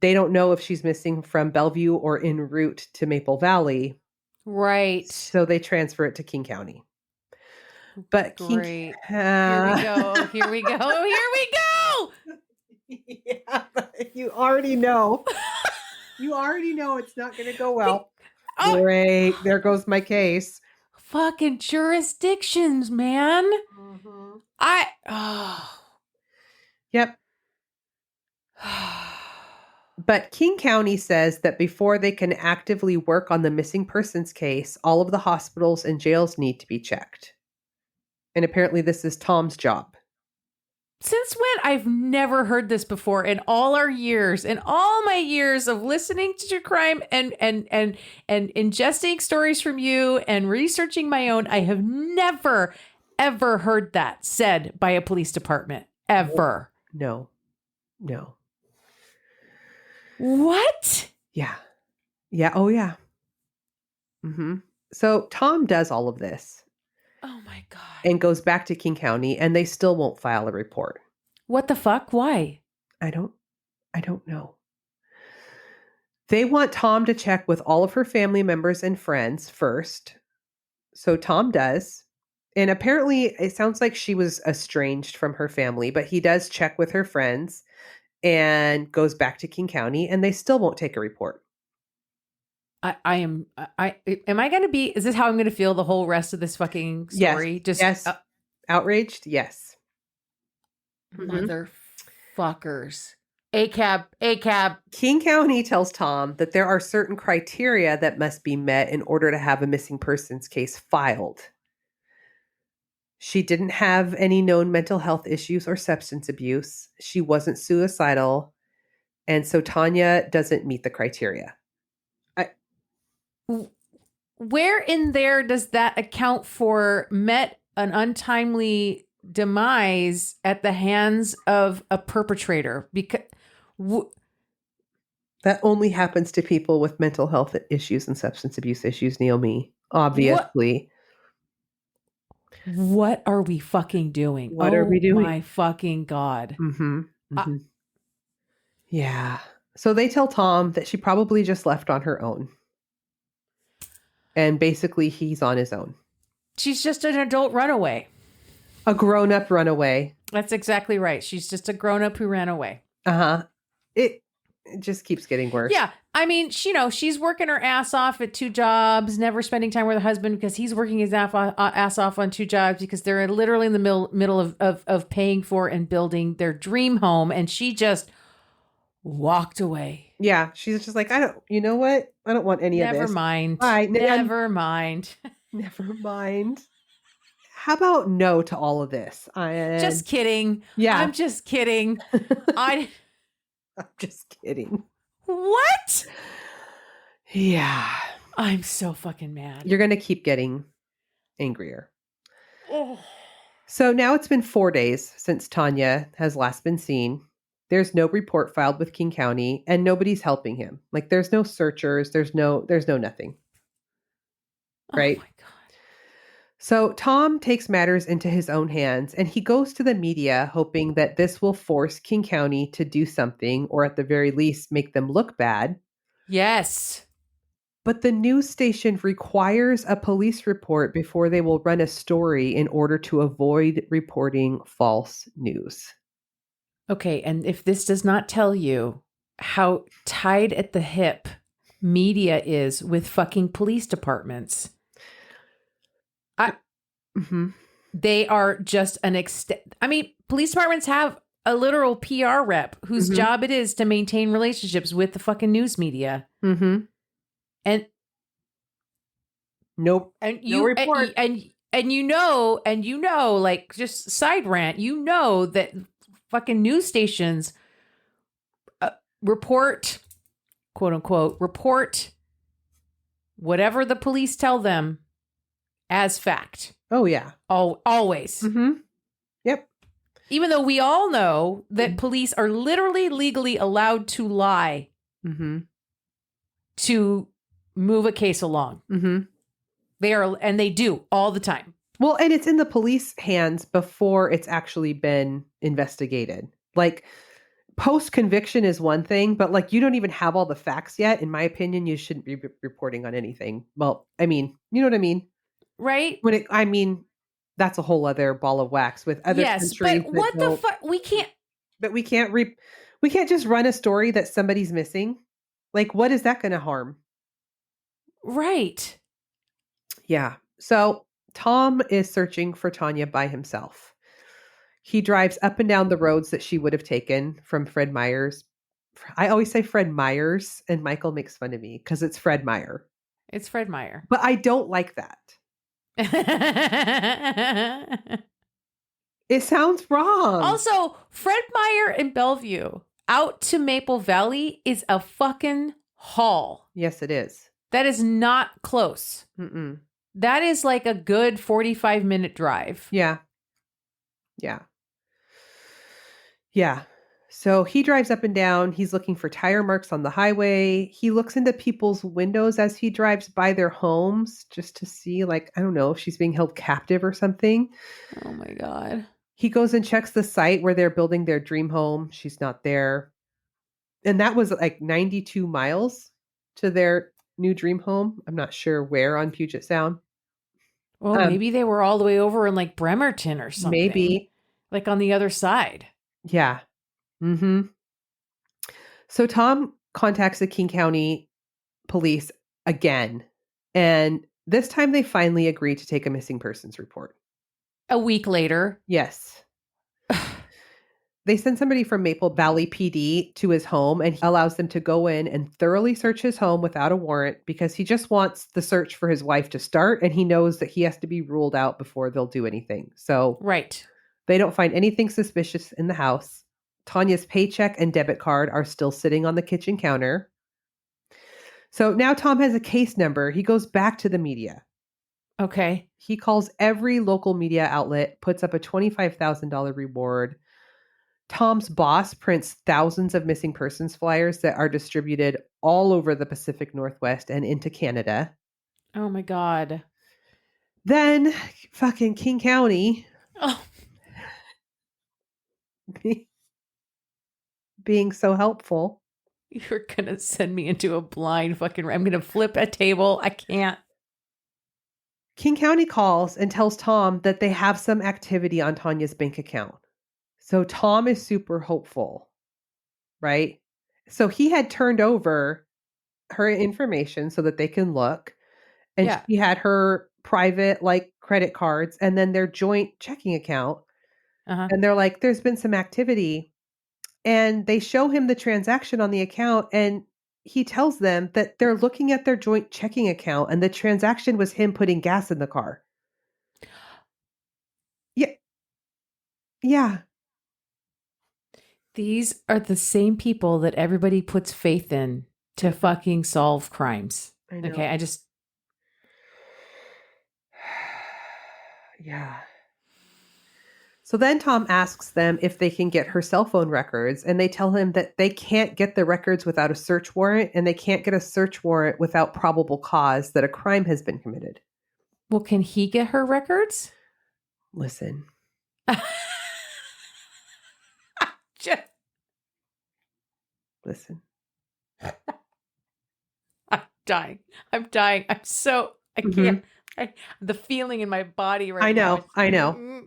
they don't know if she's missing from Bellevue or en route to Maple Valley. Right. So they transfer it to King County. But Great. Here we go. Here we go. Here we go. Yeah, you already know. You already know it's not going to go well. Oh. Great. There goes my case. Fucking jurisdictions, man. Mm-hmm. Yep. But King County says that before they can actively work on the missing persons case, all of the hospitals and jails need to be checked. And apparently this is Tom's job. Since when? I've never heard this before in all my years of listening to true crime and ingesting stories from you and researching my own. I have never, ever heard that said by a police department. Ever. No. What? Yeah. Yeah. Oh, yeah. Mm-hmm. So Tom does all of this. Oh, my God. And goes back to King County, and they still won't file a report. What the fuck? Why? I don't know. They want Tom to check with all of her family members and friends first. So Tom does. And apparently, it sounds like she was estranged from her family, but he does check with her friends and goes back to King County, and they still won't take a report. Am I going to be, is this how I'm going to feel the whole rest of this fucking story? Yes. Outraged? Yes. Mhm. Motherfuckers. ACAB. King County tells Tom that there are certain criteria that must be met in order to have a missing persons case filed. She didn't have any known mental health issues or substance abuse. She wasn't suicidal. And so Tanya doesn't meet the criteria. Where in there does that account for met an untimely demise at the hands of a perpetrator? Because that only happens to people with mental health issues and substance abuse issues, Naomi. Obviously. What are we fucking doing? What are we doing? Oh my fucking God. Mm-hmm. Mm-hmm. Yeah. So they tell Tom that she probably just left on her own. And basically he's on his own. She's just an adult runaway. A grown-up runaway. That's exactly right. She's just a grown-up who ran away. Uh-huh. It just keeps getting worse. Yeah. I mean, she's working her ass off at 2 jobs, never spending time with her husband because he's working his ass off on 2 jobs because they're literally in the middle of paying for and building their dream home. And she just walked away. Yeah. She's just like, you know what? I don't want any of this. Never mind. Bye. Never mind. Never mind. How about no to all of this? Just kidding. Yeah. I'm just kidding. I'm just kidding. What? Yeah. I'm so fucking mad. You're going to keep getting angrier. Oh. So now it's been 4 days since Tanya has last been seen. There's no report filed with King County and nobody's helping him. Like there's no searchers. There's no nothing. Right? Oh my God. So Tom takes matters into his own hands and he goes to the media hoping that this will force King County to do something or at the very least make them look bad. Yes. But the news station requires a police report before they will run a story in order to avoid reporting false news. Okay, and if this does not tell you how tied at the hip media is with fucking police departments, they are just an extent. I mean, police departments have a literal PR rep whose job it is to maintain relationships with the fucking news media. Mm-hmm. And nope. And you no report. And you know, like just side rant, that fucking news stations report, quote unquote, report whatever the police tell them as fact. Oh, yeah. Always. Mm-hmm. Yep. Even though we all know that police are literally legally allowed to lie to move a case along. Mm-hmm. And they do all the time. Well, and it's in the police hands before it's actually been investigated. Like post-conviction is one thing, but like you don't even have all the facts yet. In my opinion, you shouldn't be reporting on anything. Well, I mean, you know what I mean? Right? That's a whole other ball of wax with other countries. But what the fuck? We can't. But we can't just run a story that somebody's missing. Like, what is that going to harm? Right. Yeah. So Tom is searching for Tanya by himself. He drives up and down the roads that she would have taken from Fred Meyer's. I always say Fred Meyer's, and Michael makes fun of me because it's Fred Meyer. It's Fred Meyer. But I don't like that. It sounds wrong. Also, Fred Meyer in Bellevue out to Maple Valley is a fucking haul. Yes, it is. That is not close. Mm-mm. That is like a good 45-minute drive. Yeah. Yeah. Yeah. So he drives up and down. He's looking for tire marks on the highway. He looks into people's windows as he drives by their homes just to see, like, I don't know, if she's being held captive or something. Oh my God. He goes and checks the site where they're building their dream home. She's not there. And that was like 92 miles to their new dream home. I'm not sure where on Puget Sound. Well, maybe they were all the way over in like Bremerton or something. Maybe. Like on the other side. Yeah. Mm-hmm. So Tom contacts the King County police again. And this time they finally agree to take a missing persons report. A week later. Yes. They send somebody from Maple Valley PD to his home, and he allows them to go in and thoroughly search his home without a warrant because he just wants the search for his wife to start, and he knows that he has to be ruled out before they'll do anything. So right. They don't find anything suspicious in the house. Tanya's paycheck and debit card are still sitting on the kitchen counter. So now Tom has a case number. He goes back to the media. Okay. He calls every local media outlet, puts up a $25,000 reward. Tom's boss prints thousands of missing persons flyers that are distributed all over the Pacific Northwest and into Canada. Oh my God. Then fucking King County. Oh. Being so helpful. You're going to send me into a blind fucking... I'm going to flip a table. I can't. King County calls and tells Tom that they have some activity on Tanya's bank account. So Tom is super hopeful, right? So he had turned over her information so that they can look. And she had her private credit cards and then their joint checking account. And they're like, there's been some activity. And they show him the transaction on the account, and he tells them that they're looking at their joint checking account, and the transaction was him putting gas in the car. Yeah. Yeah. These are the same people that everybody puts faith in to fucking solve crimes. I know. Okay, Yeah. So then Tom asks them if they can get her cell phone records, and they tell him that they can't get the records without a search warrant, and they can't get a search warrant without probable cause that a crime has been committed. Well, can he get her records? Listen. Listen. I'm dying. I'm so... I can't... the feeling in my body right now. I know.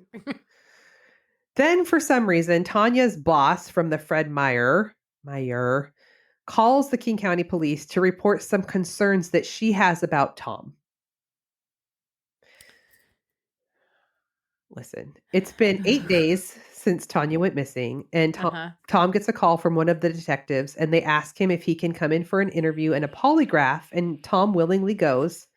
Then, for some reason, Tanya's boss from the Fred Meyer calls the King County Police to report some concerns that she has about Tom. Listen, it's been 8 days since Tanya went missing, and Tom gets a call from one of the detectives, and they ask him if he can come in for an interview and a polygraph, and Tom willingly goes.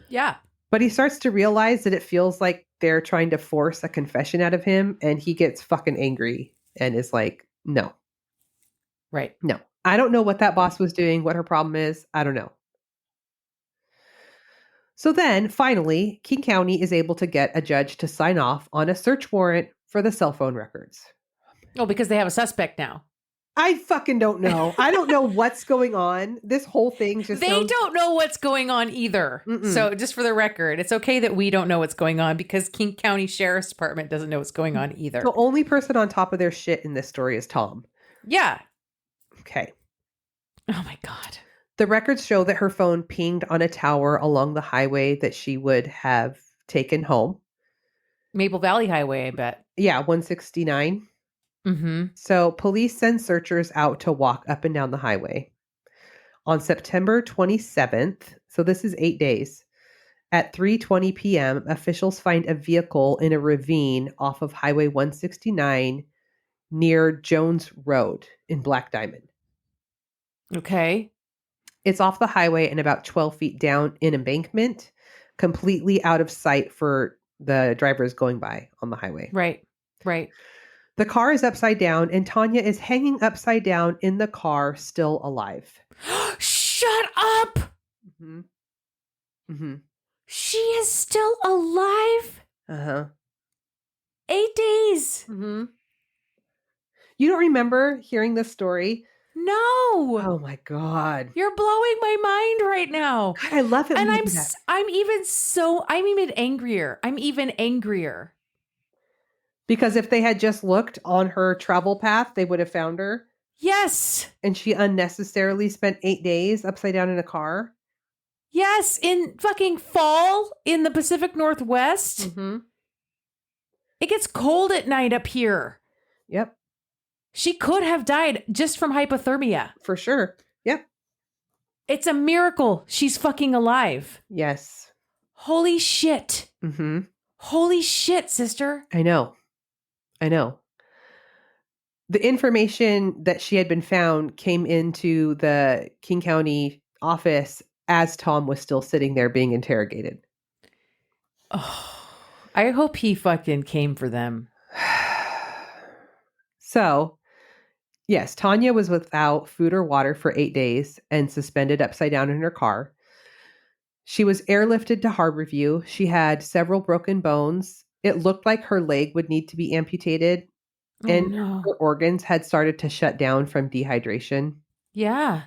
Yeah. But he starts to realize that it feels like they're trying to force a confession out of him, and he gets fucking angry and is like, no. Right. No. I don't know what that boss was doing, what her problem is. I don't know. So then, finally, King County is able to get a judge to sign off on a search warrant for the cell phone records. Oh, because they have a suspect now. I fucking don't know. I don't know what's going on. This whole thing just They don't know what's going on either. Mm-mm. So just for the record, it's okay that we don't know what's going on because King County Sheriff's Department doesn't know what's going on either. The only person on top of their shit in this story is Tom. Yeah. Okay. Oh my God. The records show that her phone pinged on a tower along the highway that she would have taken home. Maple Valley Highway, I bet. Yeah, 169. Mm-hmm. So police send searchers out to walk up and down the highway. On September 27th, so this is 8 days, at 3:20 p.m., officials find a vehicle in a ravine off of Highway 169 near Jones Road in Black Diamond. Okay. It's off the highway and about 12 feet down in embankment, completely out of sight for the drivers going by on the highway. Right. The car is upside down, and Tanya is hanging upside down in the car, still alive. Shut up! Mm-hmm. Mm-hmm. She is still alive? Uh-huh. 8 days. Mm-hmm. You don't remember hearing this story? No. Oh my God. You're blowing my mind right now. God, I love it. And I'm even angrier. Because if they had just looked on her travel path, they would have found her. Yes. And she unnecessarily spent 8 days upside down in a car. Yes. In fucking fall in the Pacific Northwest. Mm-hmm. It gets cold at night up here. Yep. She could have died just from hypothermia. For sure. Yep. It's a miracle she's fucking alive. Yes. Holy shit. Mm-hmm. Holy shit, sister. I know. The information that she had been found came into the King County office as Tom was still sitting there being interrogated. Oh, I hope he fucking came for them. So, yes, Tanya was without food or water for 8 days and suspended upside down in her car. She was airlifted to Harborview. She had several broken bones. It looked like her leg would need to be amputated. And her organs had started to shut down from dehydration. Yeah.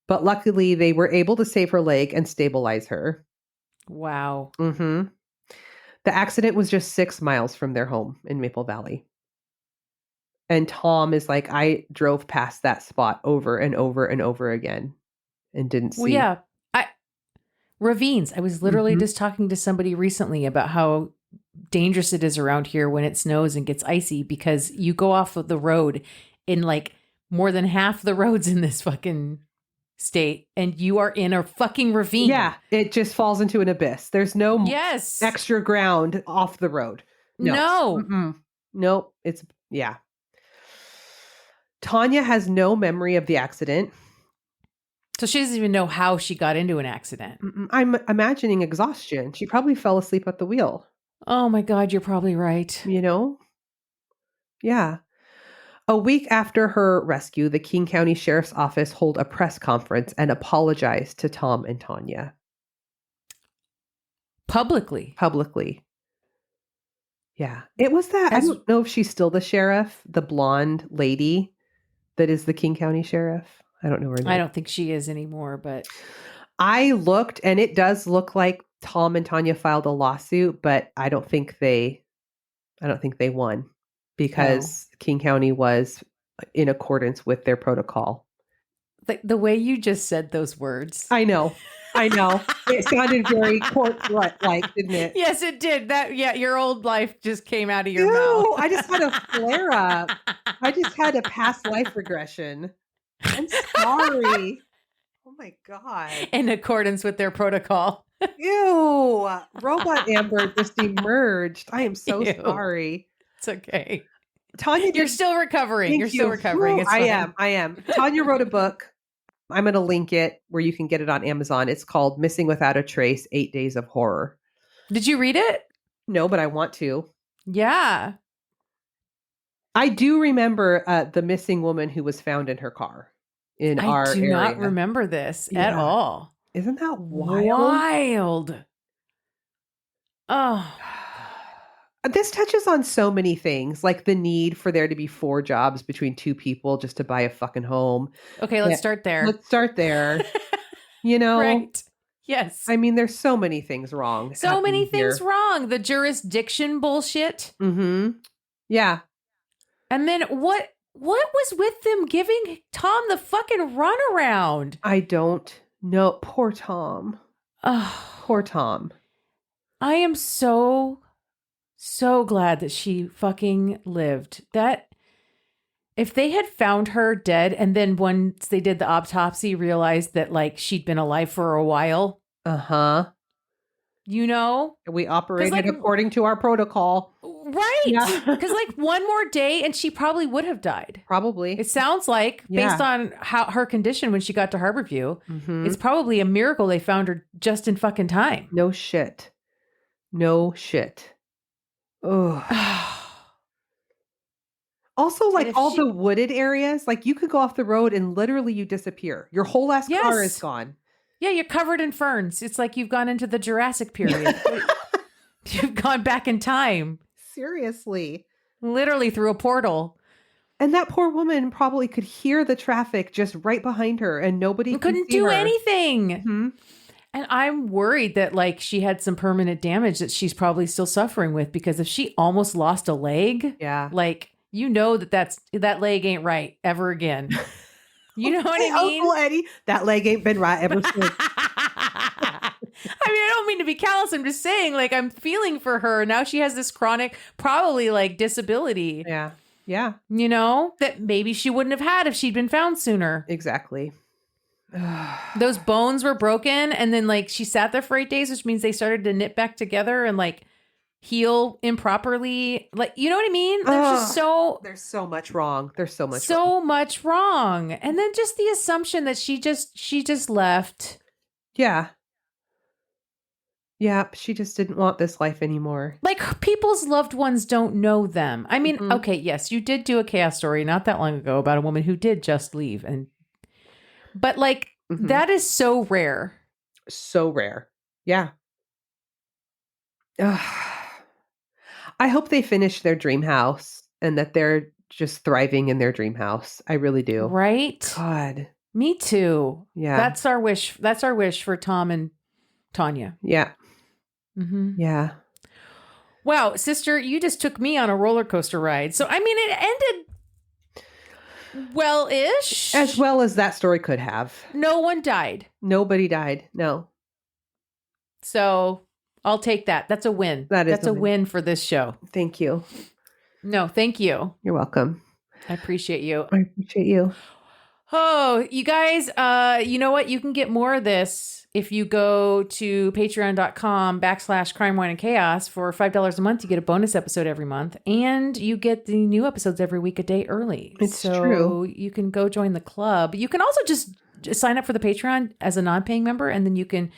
But luckily, they were able to save her leg and stabilize her. Wow. Mm-hmm. The accident was just 6 miles from their home in Maple Valley. And Tom is like, I drove past that spot over and over and over again and didn't see. Well, yeah. Ravines. I was literally just talking to somebody recently about how dangerous it is around here when it snows and gets icy, because you go off of the road in like more than half the roads in this fucking state and you are in a fucking ravine. Yeah, it just falls into an abyss. There's no extra ground off the road. No. Nope. It's, yeah. Tanya has no memory of the accident. So she doesn't even know how she got into an accident. I'm imagining exhaustion. She probably fell asleep at the wheel. Oh my God, you're probably right. You know? Yeah. A week after her rescue, the King County Sheriff's Office held a press conference and apologized to Tom and Tanya. Publicly. Yeah. It was that. I don't know if she's still the sheriff, the blonde lady that is the King County Sheriff. I don't know her name. I don't think she is anymore, but I looked and it does look like Tom and Tanya filed a lawsuit, but I don't think they won because King County was in accordance with their protocol. The way you just said those words. I know. It sounded very court-like, didn't it? Yes, it did. Your old life just came out of your mouth. I just had a flare up. I just had a past life regression. I'm sorry. Oh my God. In accordance with their protocol. Ew. Robot Amber just emerged. I am so sorry. It's okay. Tanya, you're still recovering. You're still recovering. It's fine. I am. Tanya wrote a book. I'm going to link it where you can get it on Amazon. It's called Missing Without a Trace, 8 Days of Horror. Did you read it? No, but I want to. Yeah. I do remember the missing woman who was found in her car in our area. I do not remember this at all. Isn't that wild? Wild. Oh. This touches on so many things, like the need for there to be 4 jobs between 2 people just to buy a fucking home. Okay, let's start there. You know? Right. Yes. I mean, there's so many things wrong. So many things wrong. The jurisdiction bullshit. Mm-hmm. Yeah. And then what was with them giving Tom the fucking runaround? I don't know. Poor Tom. Oh, poor Tom. I am so glad that she fucking lived. That if they had found her dead and then once they did the autopsy realized that like she'd been alive for a while. Uh-huh. You know? We operated according to our protocol. Right. Because like one more day and she probably would have died. Probably. It sounds like, based on how her condition when she got to Harborview, it's probably a miracle they found her just in fucking time. No shit. Oh. Also, like all the wooded areas, like you could go off the road and literally you disappear. Your whole ass car is gone. Yeah, you're covered in ferns. It's like you've gone into the Jurassic period. You've gone back in time. Seriously. Literally through a portal. And that poor woman probably could hear the traffic just right behind her and nobody couldn't do anything. Mm-hmm. And I'm worried that like she had some permanent damage that she's probably still suffering with, because if she almost lost a leg, like you know that leg ain't right ever again. You know what I mean? Uncle Eddie, that leg ain't been right ever since. I mean, I don't mean to be callous. I'm just saying, like, I'm feeling for her. Now she has this chronic, probably like disability. Yeah. Yeah. You know, that maybe she wouldn't have had if she'd been found sooner. Exactly. Those bones were broken. And then like she sat there for 8 days, which means they started to knit back together. And like heal improperly. Like, you know what I mean? There's there's so much wrong. There's so much much wrong. And then just the assumption that she just left. Yeah. Yeah, she just didn't want this life anymore. Like, people's loved ones don't know them. I mean, okay, yes, you did do a chaos story not that long ago about a woman who did just leave. But like, that is so rare. So rare. Yeah. I hope they finish their dream house and that they're just thriving in their dream house. I really do. Right? God. Me too. Yeah. That's our wish. That's our wish for Tom and Tanya. Yeah. Mm-hmm. Yeah. Wow, sister, you just took me on a roller coaster ride. So, I mean, it ended well-ish. As well as that story could have. No one died. Nobody died. No. So, I'll take that. That's a win. That's a win for this show. Thank you. No, thank you. You're welcome. I appreciate you. I appreciate you. Oh, you guys, you know what? You can get more of this if you go to patreon.com/crime, wine, and chaos. For $5 a month, you get a bonus episode every month, and you get the new episodes every week a day early. It's true. You can go join the club. You can also just sign up for the Patreon as a non-paying member, and then you can,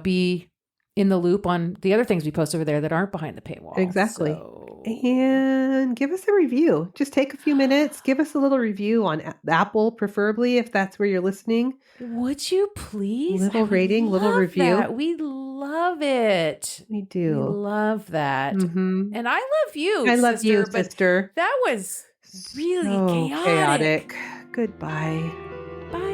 be in the loop on the other things we post over there that aren't behind the paywall. Exactly. So... And give us a review. Just take a few minutes. Give us a little review on Apple, preferably, if that's where you're listening. Would you please? Little rating, little review. That. We love it. We do. We love that. Mm-hmm. And I love you, I love you, but sister. that was really so chaotic. Goodbye. Bye.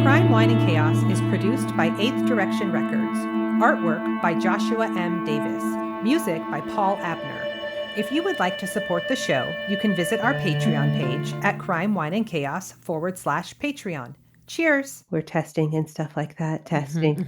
Crime, Wine, and Chaos is produced by 8th Direction Records. Artwork by Joshua M. Davis. Music by Paul Abner. If you would like to support the show, you can visit our Patreon page at Crime, Wine, and Chaos /Patreon. Cheers. We're testing and stuff like that. Testing.